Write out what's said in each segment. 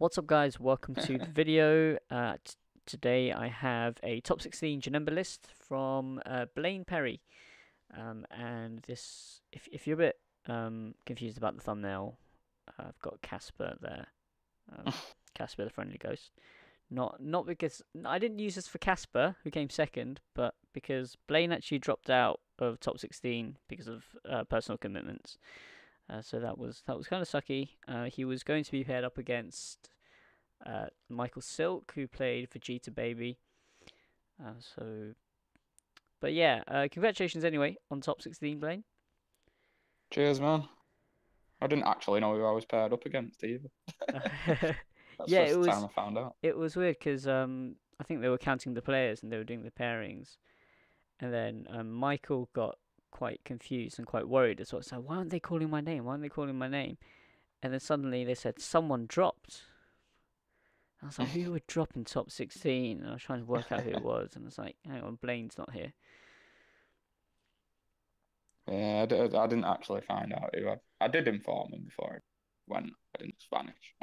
What's up, guys? Welcome to the video. Today I have a top 16 Janemba list from Blaine Perry. And this, if you're a bit confused about the thumbnail, I've got Casper there. Casper the Friendly Ghost. Not because I didn't use this for Casper, who came second, but because Blaine actually dropped out of top 16 because of personal commitments. So that was kind of sucky. He was going to be paired up against Michael Silk, who played Vegeta Baby. So, but yeah, congratulations anyway on top 16, Blaine. Cheers, man. I didn't actually know who I was paired up against either. That's Yeah, the it first time was I found out. it was weird because I think they were counting the players and they were doing the pairings, and then Michael got quite confused and quite worried as well. So why aren't they calling my name? Why aren't they calling my name? And then suddenly they said someone dropped. I was like, who would drop in top 16? And I was trying to work out who it was, and I was like, hang on, Blaine's not here. Yeah, I didn't actually find out who I did inform him before it went, but in Spanish.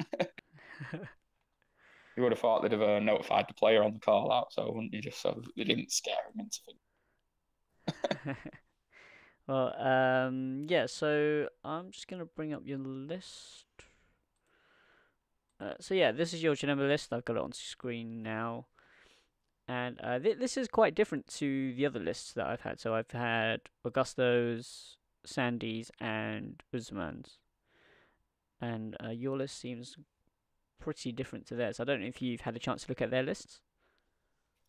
You would have thought they'd have notified the player on the call out, so wouldn't you? Just so that they didn't scare him into Well, yeah, so I'm just going to bring up your list. So yeah, this is your Janemba list. I've got it on screen now. And this is quite different to the other lists that I've had. So I've had Augusto's, Sandy's, and Usman's. And your list seems pretty different to theirs. I don't know if you've had a chance to look at their lists.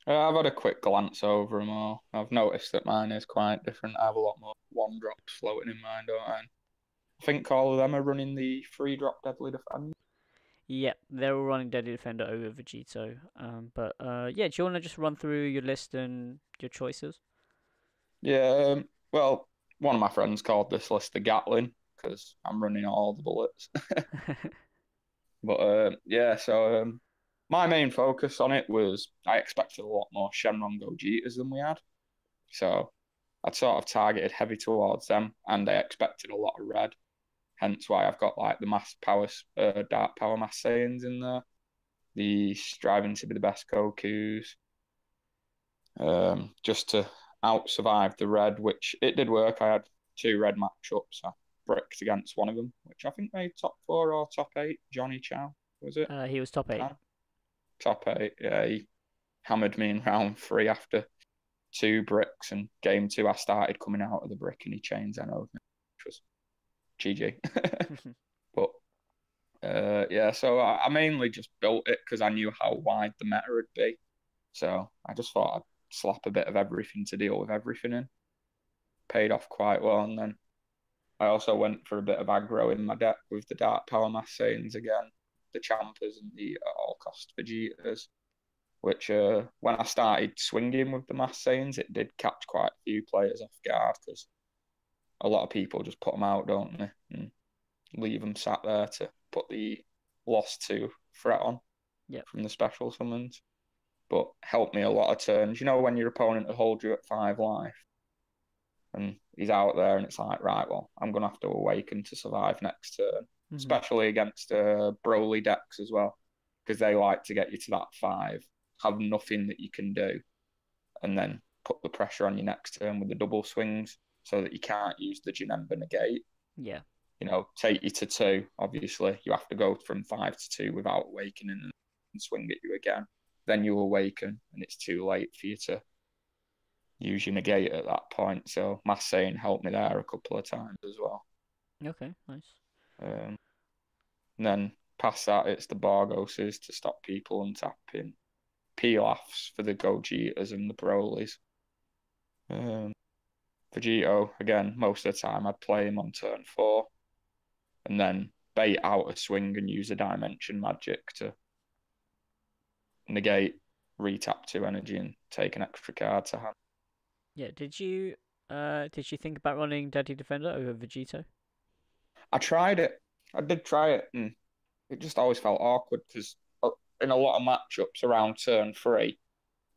I've had a quick glance over them all. I've noticed that mine is quite different. I have a lot more one drops floating in mine, don't I? I think all of them are running the free drop deadly defense. Yep, they're all running Deadly Defender over Vegito. But yeah, do you want to just run through your list and your choices? Yeah, well, one of my friends called this list the Gatling because I'm running all the bullets. But yeah, so my main focus on it was I expected a lot more Shenron Gojitas than we had. So I'd sort of targeted heavy towards them, and I expected a lot of red. Hence why I've got like the mass power, dark power mass Saiyans in there, the striving to be the best Gokus, just to out survive the red, which it did work. I had two red matchups. I bricked against one of them, which I think made top four or top eight. Johnny Chow, was it? He was top 8. Top eight. Yeah, he hammered me in round three after two bricks, and game two I started coming out of the brick and he chains and over me, which was GG. But yeah, so I mainly just built it because I knew how wide the meta would be. So I just thought I'd slap a bit of everything to deal with everything in. Paid off quite well, and then I also went for a bit of aggro in my deck with the Dark Power Mass Saiyans again, the Champers and the all cost Vegetas, which when I started swinging with the Mass Saiyans, it did catch quite a few players off guard because a lot of people just put them out, don't they, and leave them sat there to put the lost to threat on Yep. from the special summons. But helped me a lot of turns. You know, when your opponent will hold you at 5 life and he's out there and it's like, right, well, I'm going to have to awaken to survive next turn, especially against Broly decks as well, because they like to get you to that 5, have nothing that you can do, and then put the pressure on your next turn with the double swings so that you can't use the Janemba negate. Yeah. You know, take you to 2, obviously. You have to go from 5 to 2 without awakening and swing at you again. Then you awaken and it's too late for you to use your negate at that point. So Mass Saiyan helped me there a couple of times as well. Okay, nice. And then past that, it's the Bargoses to stop people untapping. Pilafs for the Gojitas and the Brolys. Vegito, again, most of the time I'd play him on turn 4 and then bait out a swing and use a dimension magic to negate, retap 2 energy and take an extra card to hand. Yeah, did you think about running Deadly Defender over Vegito? I tried it. I did try it, and it just always felt awkward because in a lot of matchups around turn 3,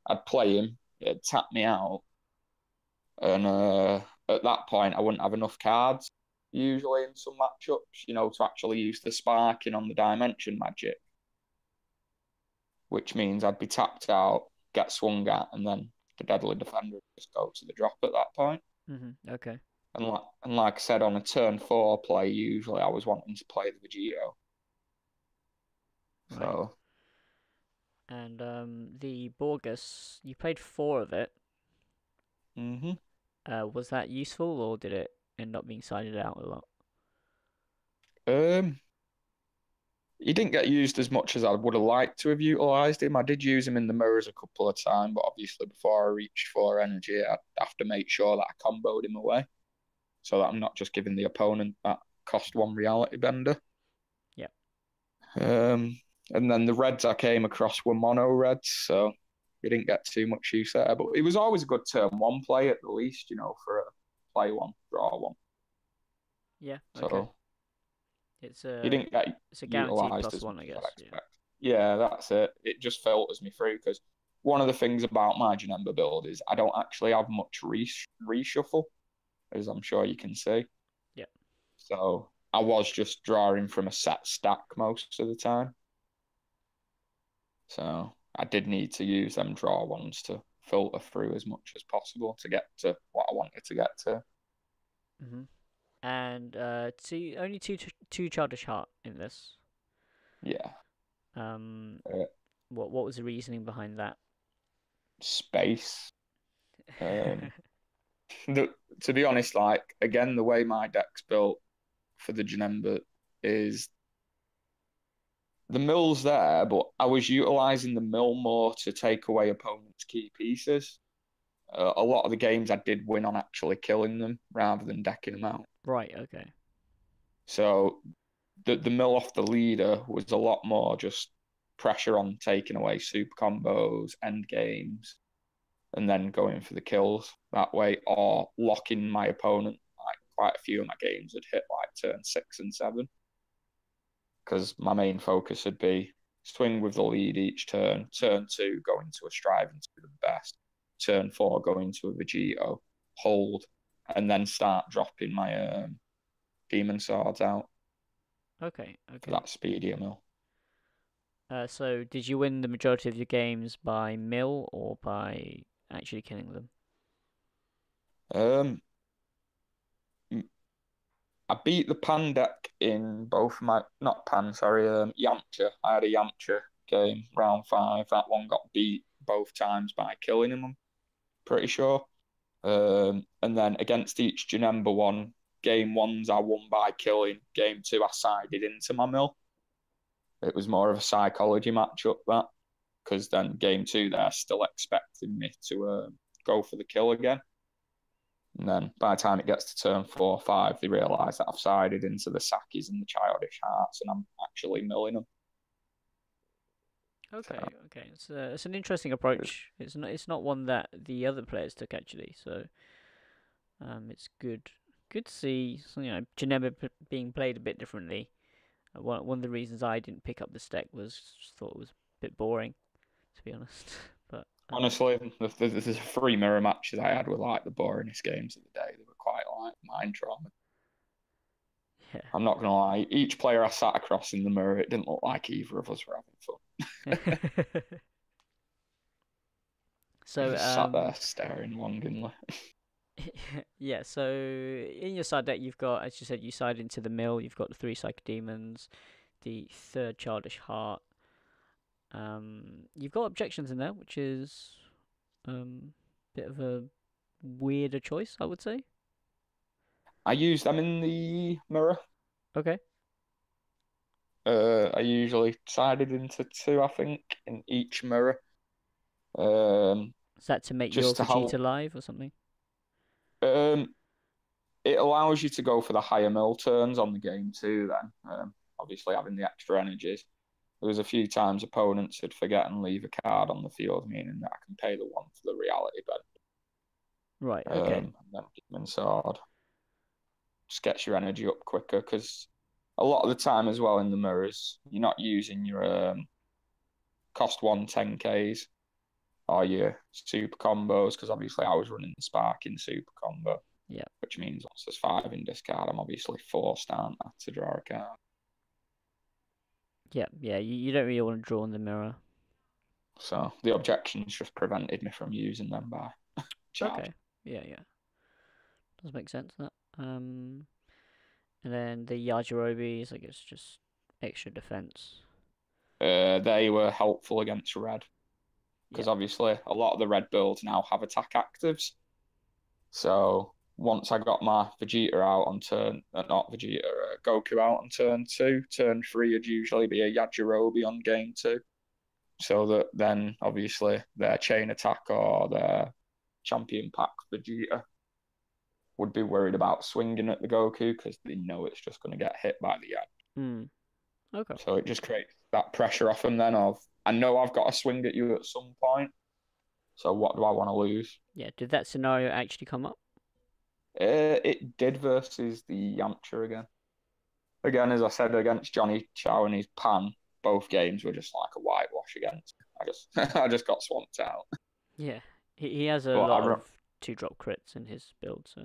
I'd play him, it'd tap me out, and at that point I wouldn't have enough cards usually in some matchups, you know, to actually use the sparking on the dimension magic. which means I'd be tapped out, get swung at, and then the deadly defender would just go to the drop at that point. Okay. And like I said, on a turn 4 play, usually I was wanting to play the Vegito. Right. So, And the Borgus, you played 4 of it. hmm Was that useful, or did it end up being sided out a lot? um, he didn't get used as much as I would have liked to have utilised him. I did use him in the mirrors a couple of times, but obviously before I reached 4 energy, I'd have to make sure that I comboed him away, so that I'm not just giving the opponent that cost 1 reality bender. Yeah. And then the reds I came across were mono reds, so we didn't get too much use there. But it was always a good turn 1 play at the least, for a play 1, draw 1. Yeah. Okay. So It's he a didn't get it's a guaranteed utilised plus as much one, I as I'd guess. Yeah. expect. Yeah, that's it. It just filters me through because one of the things about my Janemba build is I don't actually have much reshuffle, as I'm sure you can see. Yeah. So I was just drawing from a set stack most of the time. So I did need to use them draw ones to filter through as much as possible to get to what I wanted to get to. And only two childish heart in this. Yeah. Um, Uh, what was the reasoning behind that? Space. Um, the, to be honest, like again, the way my deck's built for the Janemba is the mill's there, but I was utilizing the mill more to take away opponents' key pieces. A lot of the games I did win on actually killing them rather than decking them out. Right. Okay. So the mill off the leader was a lot more just pressure on taking away super combos, end games, and then going for the kills that way, or locking my opponent. Like quite a few of my games had hit like turn 6 and 7 because my main focus would be swing with the lead each turn. Turn 2, go into a striving to be the best. Turn 4, go into a Vegito, hold, and then start dropping my demon swords out Okay. for Okay. that speedier mill. So did you win the majority of your games by mill or by actually killing them? Um, I beat the Pan deck in both my not Pan, sorry, Yamcha. I had a Yamcha game round 5. That one got beat both times by killing him. I'm pretty sure. And then against each Janemba one, game 1s I won by killing. Game 2 I sided into my mill. It was more of a psychology matchup that, because then game 2 they're still expecting me to go for the kill again. And then by the time it gets to turn 4 or 5, they realise that I've sided into the Sakis and the Childish Hearts and I'm actually milling them. Okay. So, Okay. It's an interesting approach. It's not one that the other players took actually. So it's good to see Janemba being played a bit differently. One of the reasons I didn't pick up this deck was just thought it was a bit boring, to be honest. But honestly, the 3 mirror matches I had were like the boringest games of the day. They were quite like mind trauma. I'm not going to lie. Each player I sat across in the mirror, it didn't look like either of us were having fun. yeah. We So just sat there staring longingly. yeah. So in your side deck, you've got, as you said, you side into the mill. You've got the 3 psychodemons, the 3rd childish heart. You've got objections in there, which is bit of a weirder choice, I would say. I use them in the mirror. Okay. I usually sided into 2, I think, in each mirror. Um, Is that to make your just to Vegeta help. live or something? Um, it allows you to go for the higher mill turns on the game too. Then, obviously having the extra energies. There was a few times opponents would forget and leave a card on the field, meaning that I can pay the 1 for the reality bed. Right. Okay. And then Demon Sword just gets your energy up quicker because a lot of the time as well in the mirrors, you're not using your cost 1 10Ks or your super combos because obviously I was running the sparking super combo. Yeah. Which means once there's 5 in discard, I'm obviously forced, aren't I, to draw a card. Yeah. Yeah. You don't really want to draw in the mirror. So the objections just prevented me from using them by Chad. Okay. Yeah, yeah. Does make sense that. And then the Yajirobis, I guess, just extra defense. They were helpful against red Yeah. because obviously a lot of the red builds now have attack actives. So once I got my Vegeta out on turn, not Vegeta, Goku out on turn two, turn three would usually be a Yajirobe on game two. So that then obviously their chain attack or their champion pack Vegeta would be worried about swinging at the Goku because they know it's just going to get hit by the Yad. Hmm. Okay. So it just creates that pressure off them then of, I know I've got to swing at you at some point. So what do I want to lose? Yeah. Did that scenario actually come up? It did versus the Yamcha again. Again, as I said, against Johnny Chow and his Pan, both games were just like a whitewash against. I just I just got swamped out. Yeah. He has a But lot of two drop crits in his build, so.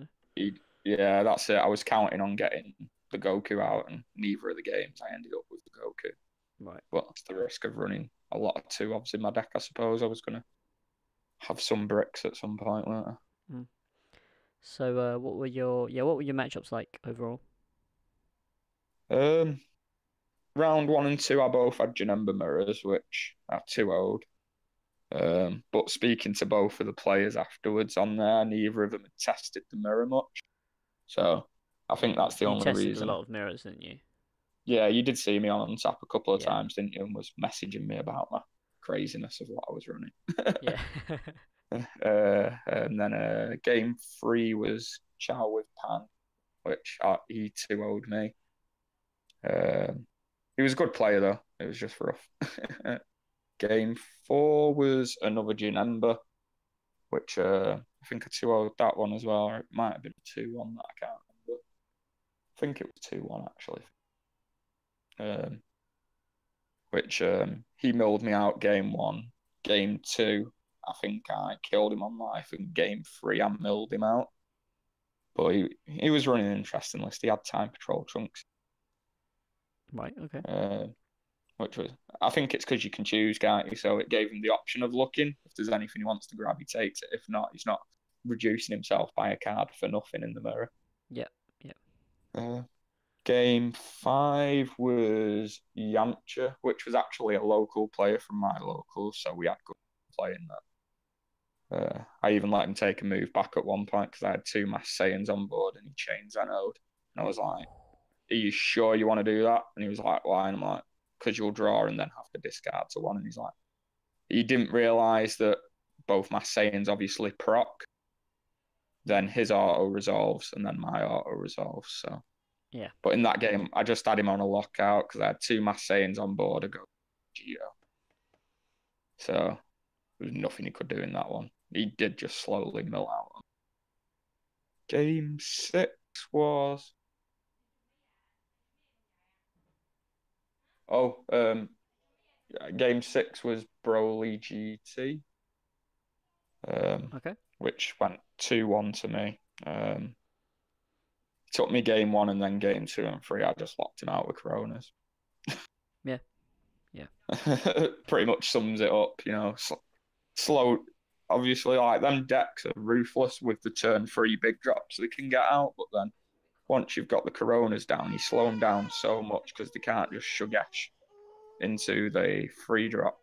yeah, that's it. I was counting on getting the Goku out, and neither of the games I ended up with the Goku. Right. But it's the risk of running a lot of two obs in my deck. I suppose I was gonna have some bricks at some point later. Mm. So, what were your matchups like overall? Um, round one and two, I both had Janemba mirrors, which are 2-0'd. But speaking to both of the players afterwards on there, neither of them had tested the mirror much. So I think that's the You only tested a reason. lot of mirrors, didn't you? Yeah, you did see me on tap a couple of Yeah. times, didn't you? And was messaging me about my craziness of what I was running. Yeah. And then game three was Chow with Pan, which he 2-0'd me. He was a good player though. It was just rough. Game four was another Janemba, which I think I 2-0'd that one as well. Or it might have been a 2-1 that I can't remember. I think it was 2-1 actually. Which he milled me out game one. Game two, I think I killed him on life. And game three, I milled him out. But he was running an interesting list. He had time patrol trunks. Right. Okay. Which was, I think it's because you can choose, can't you? So it gave him the option of looking. If there's anything he wants to grab, he takes it. If not, he's not reducing himself by a card for nothing in the mirror. Yeah. Yeah. Uh, Game five was Yamcha, which was actually a local player from my local, so we had good playing that. I even let him take a move back at one point because I had two Mass Saiyans on board and he chained Zenode. And I was like, are you sure you want to do that? And he was like, why? And I'm like, because you'll draw and then have to discard to one. And he's like, he didn't realise that both Mass Saiyans obviously proc, then his auto resolves and then my auto resolves. So Yeah. but in that game, I just had him on a lockout because I had two Mass Saiyans on board to go Geo. So there was nothing he could do in that one. He did just slowly mill out. Game six was oh game six was Broly GT, Okay. which went 2-1 to me. Took me game one and then game two and three. I just locked him out with Coronas. Yeah. Yeah. Pretty much sums it up, slow. Obviously, like them decks are ruthless with the turn three big drops they can get out, but then once you've got the Coronas down, you slow them down so much because they can't just shugesh into the free drop.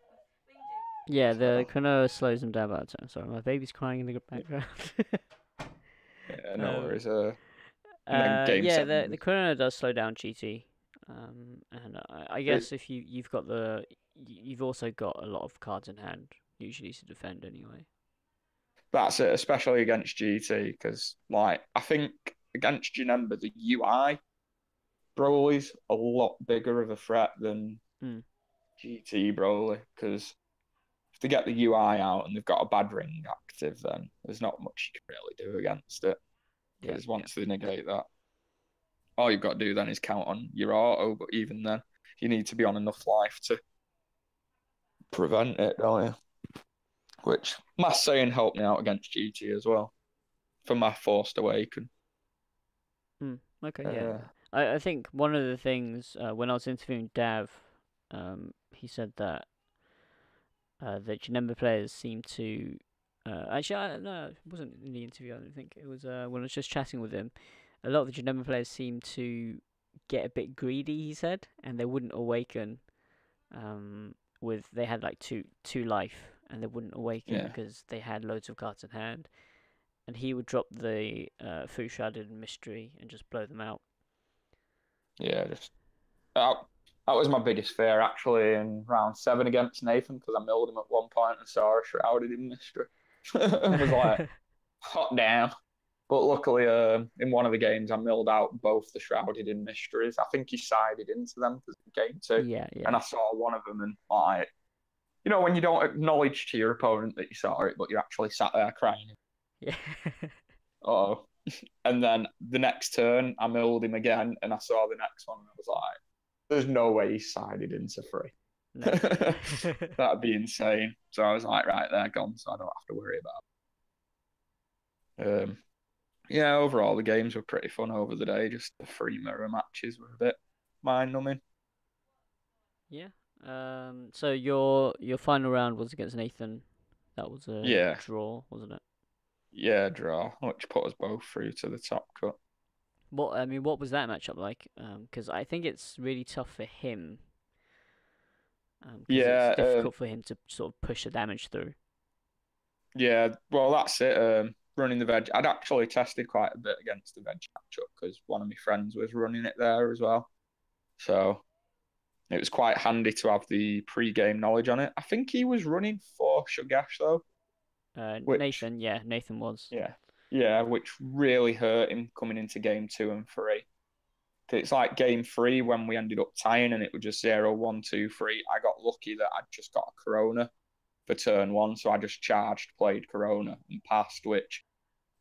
Yeah. The So Konoha slows him down about time. Sorry, my baby's crying in the background. yeah, no um. worries. And then game Yeah. seven The was Konoha does slow down GT. And I it, guess if you've got you've also got a lot of cards in hand usually to defend anyway. that's it, especially against GT because like I think against Janemba the UI Broly's a lot bigger of a threat than Mm. GT Broly because if they get the UI out and they've got a bad ring active, then there's not much you can really do against it. Yeah. Because Yeah. once they negate that, all you've got to do then is count on your auto. But even then, you need to be on enough life to prevent it, don't you? Which Mass Saiyan helped me out against GT as well for my Forced Awaken. Mm. Okay. Yeah. Uh, I think one of the things when I was interviewing Dav, he said that the Janemba players seem to. Actually, no, it wasn't in the interview. I don't think it was when I was just chatting with him. A lot of the Janemba players seem to get a bit greedy. He said, and they wouldn't awaken. With they had like two life, and they wouldn't awaken Yeah, because they had loads of cards in hand. And he would drop the Food Shrouded Mystery and just blow them out. yeah. Just that, that was my biggest fear actually in round 7 against Nathan because I milled him at one point and saw a shrouded in mystery and was like, hot damn. But luckily, in one of the games, I milled out both the shrouded in mysteries. I think he sided into them because game 2, Yeah, yeah, and I saw one of them and like, when you don't acknowledge to your opponent that you saw it, but you're actually sat there crying. yeah. Oh, and then the next turn, I milled him again, and I saw the next one, and I was like, "There's no way he sided into 3. No. That'd be insane." So I was like, "Right, they're gone, so I don't have to worry about it." Yeah, overall the games were pretty fun over the day. Just the free mirror matches were a bit mind numbing. Yeah. So your final round was against Nathan. That was a Yeah, draw, wasn't it? yeah, draw, which put us both through to the top cut. What was that matchup like? Because I think it's really tough for him. Because it's Yeah, difficult for him to sort of push the damage through. yeah. Well, that's it. Running the veg, I'd actually tested quite a bit against the veg matchup because one of my friends was running it there as well. So it was quite handy to have the pre-game knowledge on it. I think he was running for Shugash though, which Nathan, yeah, Nathan was. yeah, yeah, which really hurt him coming into game 2 and 3. It's like game 3 when we ended up tying and it was just 0-1-2-3. I got lucky that I'd just got a Corona for turn 1, so I just charged, played Corona and passed, which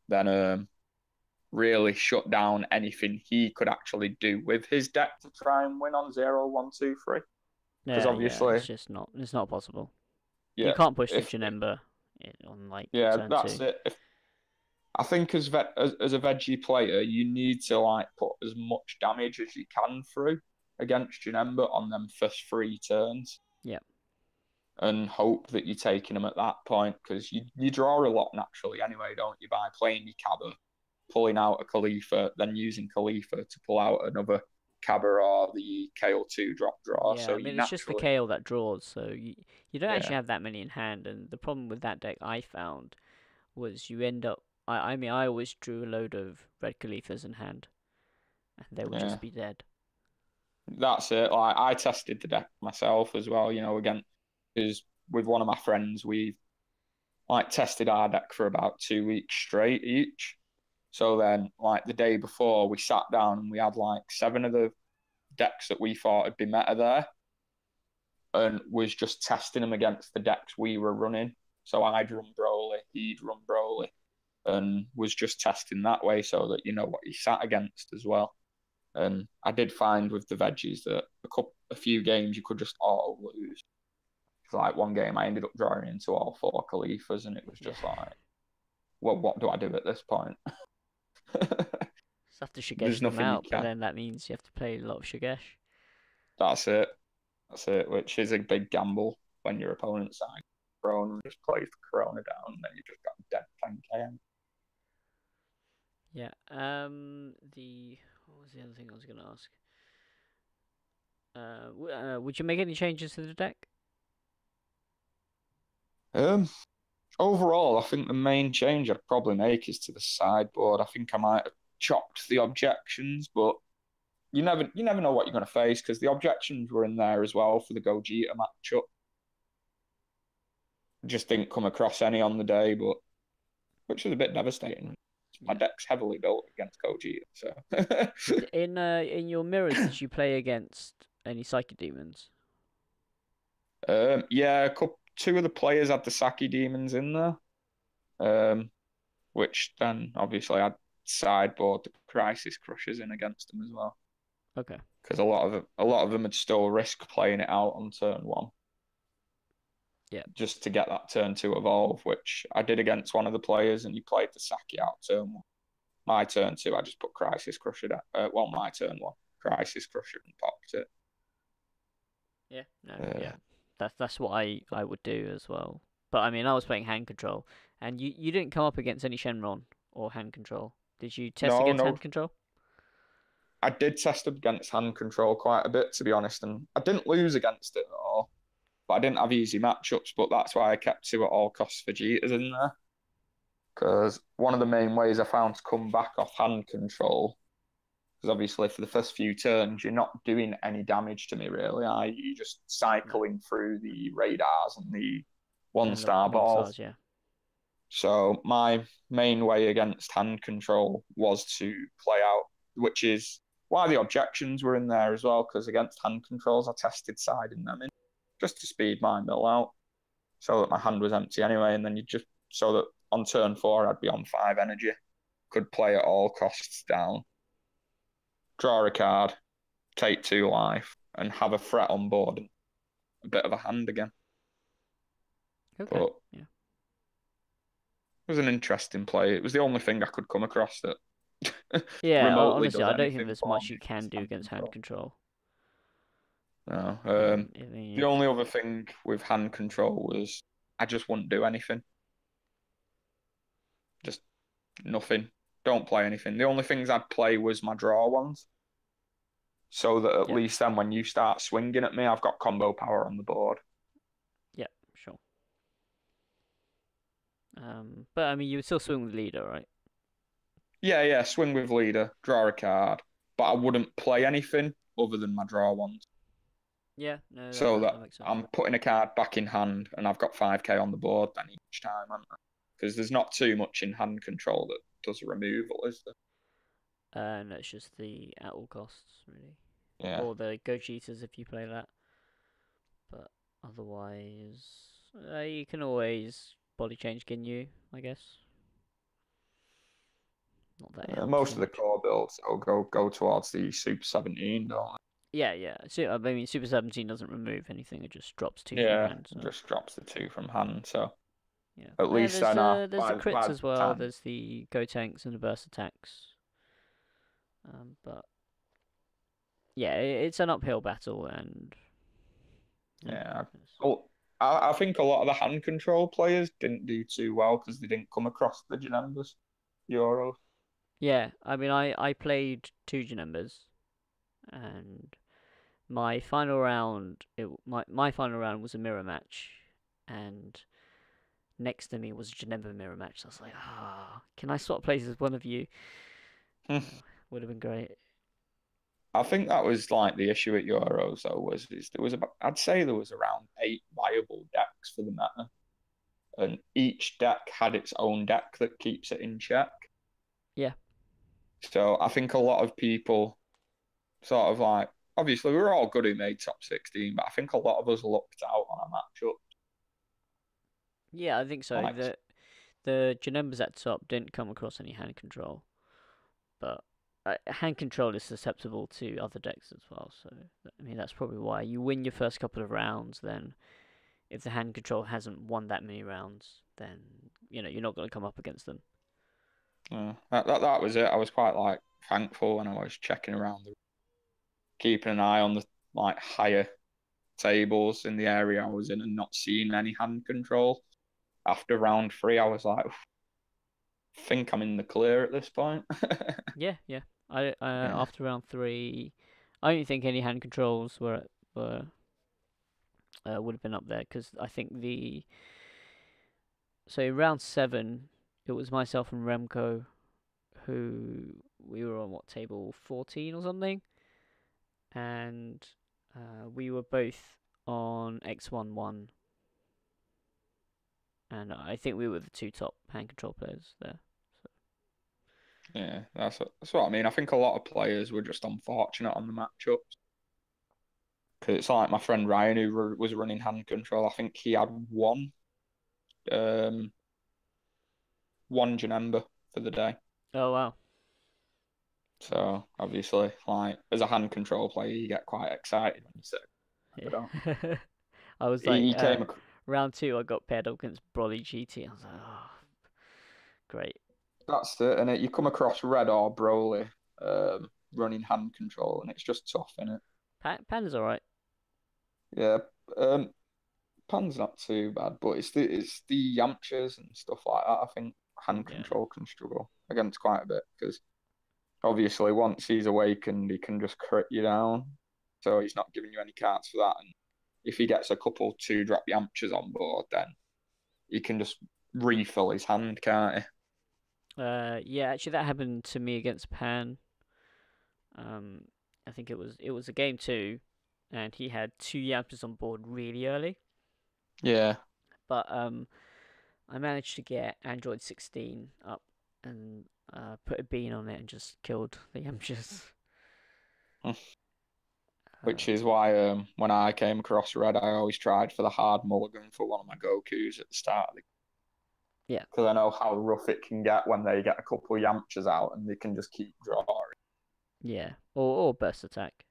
then really shut down anything he could actually do with his deck to try and win on 0-1-2-3. Because Yeah, obviously, it's not possible. You yeah, can't push the if Janemba on like yeah, turn that's 2. it. I think as a veggie player, you need to like put as much damage as you can through against Janemba on them first 3 turns Yeah. and hope that you're taking them at that point because you draw a lot naturally anyway, don't you? By playing your Cabba, pulling out a Khalifa, then using Khalifa to pull out another Cabba or the KO2 drop draw. Yeah, So I you mean it's just the naturally, KO that draws, so you don't yeah, actually have that many in hand. And the problem with that deck I found was you end up. I mean I always drew a load of red Khalifas in hand, and they would yeah, just be dead. that's it. Like I tested the deck myself as well, again, because with one of my friends, we like tested our deck for about 2 weeks straight each. So then, like the day before, we sat down and we had like 7 of the decks that we thought would be meta there, and was just testing them against the decks we were running. So I'd run Broly, he'd run Broly, and was just testing that way so that you know what he sat against as well. And I did find with the veggies that a few games you could just auto lose. Like one game, I ended up drawing into all 4 Khalifas, and it was Yeah. just like, well, what do I do at this point? Just have to Shigesh There's them nothing you out, but can. then that means you have to play a lot of Shigesh. That's it. That's it. Which is a big gamble when your opponent's side Corona just plays the Corona down, and then you just got dead 10k. Yeah. The what was the other thing I was gonna ask? Would you make any changes to the deck? Um, Overall, I think the main change I'd probably make is to the sideboard. I think I might have chopped the objections, but you never know what you're going to face because the objections were in there as well for the Gogeta matchup. Just didn't come across any on the day, but which was a bit devastating. My Yeah. deck's heavily built against Gogeta, so In your mirrors, did you play against any Psychic Demons? yeah, 2 of the players had the Saki demons in there, which then obviously I'd sideboard the Crisis Crushers in against them as well Okay. because a lot of them would still risk playing it out on turn 1 Yeah. just to get that turn 2 evolve, which I did against one of the players, and he played the Saki out turn 1. My turn 2, I just put Crisis Crusher down. My turn 1, Crisis Crusher and popped it. Yeah. No. Uh, Yeah. That's what I would do as well. But I mean, I was playing hand control, and you didn't come up against any Shenron or hand control. Did you test No, against no, hand control? I did test against hand control quite a bit, to be honest, and I didn't lose against it at all. But I didn't have easy matchups, but that's why I kept two at all costs Vegetas in there. Because one of the main ways I found to come back off hand control, because obviously for the first few turns, you're not doing any damage to me, really. You're just No. cycling through the radars and the one And the star one balls. stars, yeah. So my main way against hand control was to play out, which is why the objections were in there as well, because against hand controls, I tested siding them in just to speed my mill out so that my hand was empty anyway. And then you just, so that on turn 4, I'd be on 5 energy, could play at all costs down, draw a card, take 2 life, and have a threat on board and a bit of a hand again. Okay. But Yeah. it was an interesting play. It was the only thing I could come across that Yeah. remotely Honestly, does I don't think anything there's for much me you can against do hand against hand control. control. No. I mean, The only other thing with hand control was I just wouldn't do anything. Just nothing. Don't play anything. The only things I'd play was my draw ones. So that at Yep. least then when you start swinging at me, I've got combo power on the board. Yep. Sure. But I mean, you would still swing with leader, right? Yeah, swing with leader, draw a card. But I wouldn't play anything other than my draw ones. Yeah. No, So that that makes sense. I'm putting a card back in hand and I've got 5k on the board then each time, because there's not too much in hand control that does a removal, is there? No, it's just the at all costs, really, Yeah. or the go cheaters if you play that. But otherwise, you can always body change Ginyu, I guess. Not that it helps Most too of the much. core builds will go towards the Super 17, don't Yeah, yeah. So I mean, Super 17 doesn't remove anything; it just drops they? two from Yeah, hand. So just drops the 2 from hand. So yeah. at And least then, there's the crits by as the well. time, There's the go tanks and the burst attacks. But yeah, it's an uphill battle, and yeah. yeah. Well, I think a lot of the hand control players didn't do too well because they didn't come across the Janembas Euros. Yeah, I mean, I played two Janembas, and my final round, my final round was a mirror match, and next to me was a Janemba mirror match. So I was like, can I swap places with one of you? Would have been great. I think that was like the issue at Euros though, was there was about, I'd say there was around 8 viable decks for the meta, and each deck had its own deck that keeps it in check. Yeah. So I think a lot of people sort of like, obviously we were all good who made top 16, but I think a lot of us lucked out on a matchup. Yeah, I think so. Like, The Janembas at top didn't come across any hand control, but hand control is susceptible to other decks as well. So I mean, that's probably why you win your first couple of rounds. Then, if the hand control hasn't won that many rounds, then you're not going to come up against them. that was it. I was quite like thankful when I was checking around, keeping an eye on the like higher tables in the area I was in and not seeing any hand control. After round 3, I was like, I think I'm in the clear at this point. Yeah, yeah. I Yeah. After round 3, I don't think any hand controls were would have been up there because I think round 7 it was myself and Remco who we were on what table 14 or something, and we were both on X11, and I think we were the two top hand control players there. So. Yeah, that's what I mean. I think a lot of players were just unfortunate on the matchups. Because it's like my friend Ryan, who was running hand control, I think he had um, one Janemba for the day. Oh wow. So obviously, like as a hand control player, you get quite excited when you see it. Yeah. I was like, He came. round 2, I got paired up against Broly GT. I was like, oh, great. That's it, and you come across Red or Broly running hand control, and it's just tough, isn't it? Panda's alright. Yeah. Pan's not too bad, but it's the Yamchas and stuff like that. I think hand Yeah. control can struggle against quite a bit because obviously once he's awakened, he can just crit you down. So he's not giving you any cards for that. And if he gets a couple two drop Yamchas on board, then he can just refill his hand, can't he? Yeah, actually that happened to me against Pan. Um, I think it was a game two, and he had two Yampers on board really early. Yeah. But I managed to get Android 16 up and put a bean on it and just killed the Yampers. Which Um, is why when I came across Red, I always tried for the hard mulligan for one of my Gokus at the start of the yeah, because I know how rough it can get when they get a couple of Yamchas out and they can just keep drawing. yeah, or burst attack.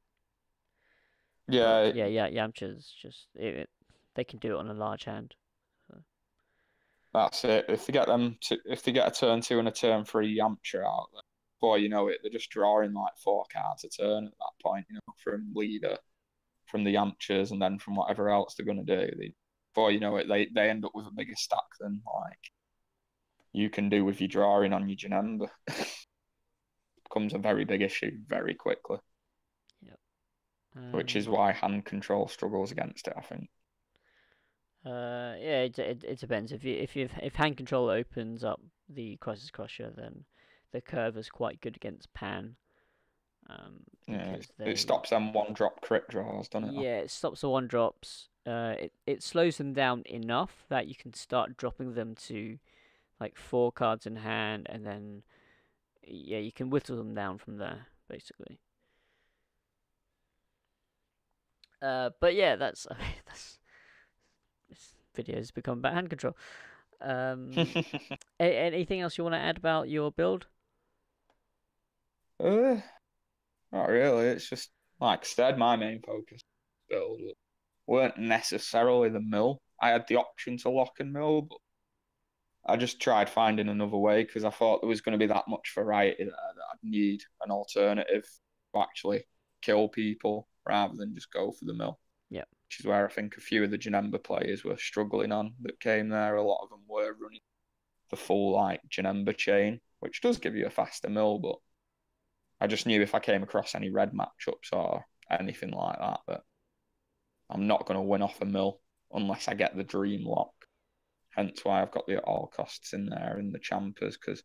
But Yeah, yeah, Yamchas just they can do it on a large hand. So. that's it. If they get a turn two and a turn three Yamcha out, then before you know it, they're just drawing like four cards a turn at that point. From leader, from the Yamchas, and then from whatever else they're gonna do. Before you know it, they end up with a bigger stack than like you can do with your drawing on your Janemba. Becomes a very big issue very quickly, Yep. which is And why hand control struggles against it. I think. yeah, it depends. If hand control opens up the Crisis Crusher, then the curve is quite good against Pan. Yeah, Because it they stops them one drop crit draws, doesn't it? yeah, it stops the one drops. It slows them down enough that you can start dropping them to like four cards in hand, and then yeah, you can whittle them down from there, basically. But yeah, that's I mean, that's this video's become about hand control. Um, anything else you want to add about your build? uh, Not really. It's just like I said, my main focus build weren't necessarily the mill. I had the option to lock and mill, but I just tried finding another way because I thought there was going to be that much variety there that I'd need an alternative to actually kill people rather than just go for the mill. Yeah, Which is where I think a few of the Janemba players were struggling on that came there. A lot of them were running the full like Janemba chain, which does give you a faster mill, but I just knew if I came across any red matchups or anything like that, that I'm not going to win off a mill unless I get the dream lock. Hence why I've got the at all costs in there in the champers, because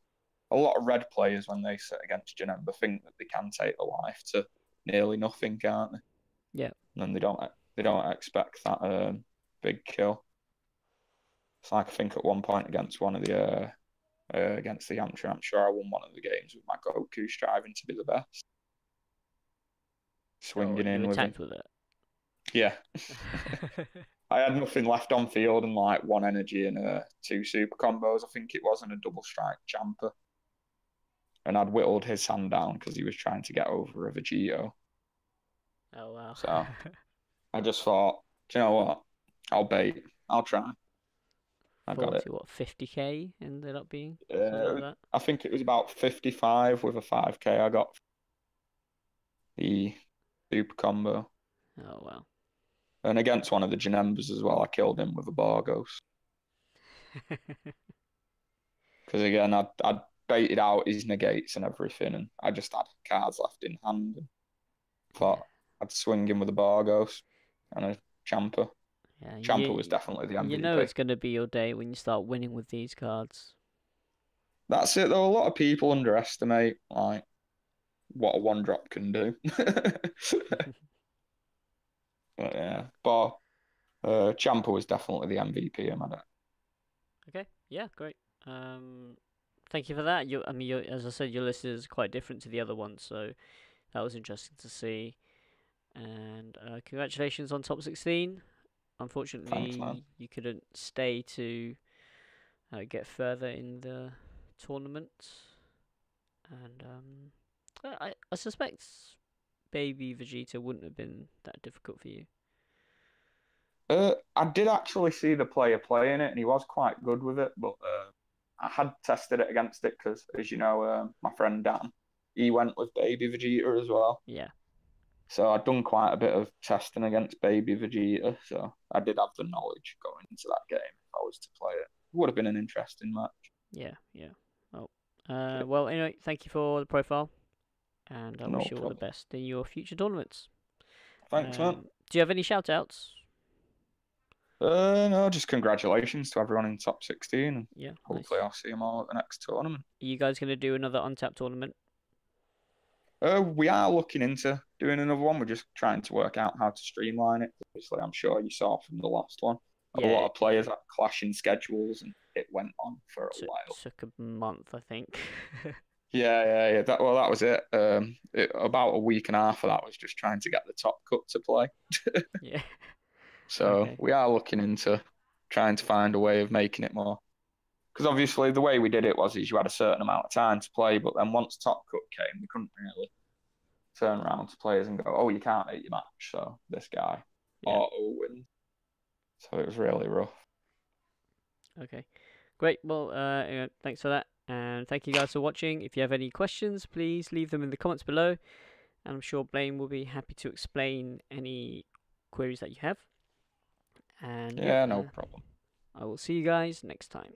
a lot of red players, when they sit against Janemba, think that they can take the life to nearly nothing, can't they? yeah. And then they don't expect that big kill. It's like I think at one point against one of the against the Yamcha, I'm sure I won one of the games with my Goku striving to be the best, Oh, swinging you in with him. attacked with it. Yeah, I had nothing left on field and like one energy and two super combos, I think it was, and a double strike Champer. And I'd whittled his hand down because he was trying to get over a Vegito. Oh wow. So I just thought, do you know what? I'll bait. I'll try. I got it. 50k ended up being something like that. I think it was about 55 with a 5k I got the super combo. Oh wow. And against one of the Janembas as well, I killed him with a Bargos. Because again, I'd baited out his negates and everything, and I just had cards left in hand. And Yeah. thought I'd swing him with a Bargos and a Champer. Yeah, Champer was definitely the you know MVP. it's gonna be your day when you start winning with these cards. That's it though. A lot of people underestimate like what a one drop can do. But yeah, but Champa was definitely the MVP in my deck. Okay, yeah, great. Um, Thank you for that. I mean, as I said, your list is quite different to the other ones, so that was interesting to see. And congratulations on top 16. Thanks, man. Unfortunately, you couldn't stay to get further in the tournament, and I suspect Baby Vegeta wouldn't have been that difficult for you. I did actually see the player playing it, and he was quite good with it. But I had tested it against it because, as you know, my friend Dan, he went with Baby Vegeta as well. Yeah, So I'd done quite a bit of testing against Baby Vegeta, so I did have the knowledge going into that game if I was to play it. It would have been an interesting match. Yeah, yeah. Well, well, anyway, thank you for the profile, and I No wish you all the problem. best in your future tournaments. Thanks, man. Do you have any shout outs? No, just congratulations to everyone in top 16, and Yeah, hopefully nice. I'll see them all at the next tournament. Are you guys going to do another Untapped tournament? We are looking into doing another one. We're just trying to work out how to streamline it. Obviously, I'm sure you saw from the last one, a Yeah, lot of players had clashing schedules, and it went on for a while. took a month, I think. Yeah. That was it. About a week and a half of that was just trying to get the top cut to play. Yeah. So Okay. we are looking into trying to find a way of making it more. Because obviously the way we did it was is you had a certain amount of time to play, but then once top cut came, we couldn't really turn around to players and go, "Oh, you can't make your match." So this guy Yeah. auto wins. So it was really rough. Okay. Great. Well, thanks for that, and thank you guys for watching. If you have any questions, please leave them in the comments below, and I'm sure Blaine will be happy to explain any queries that you have. And yeah, Yeah, no problem. I will see you guys next time.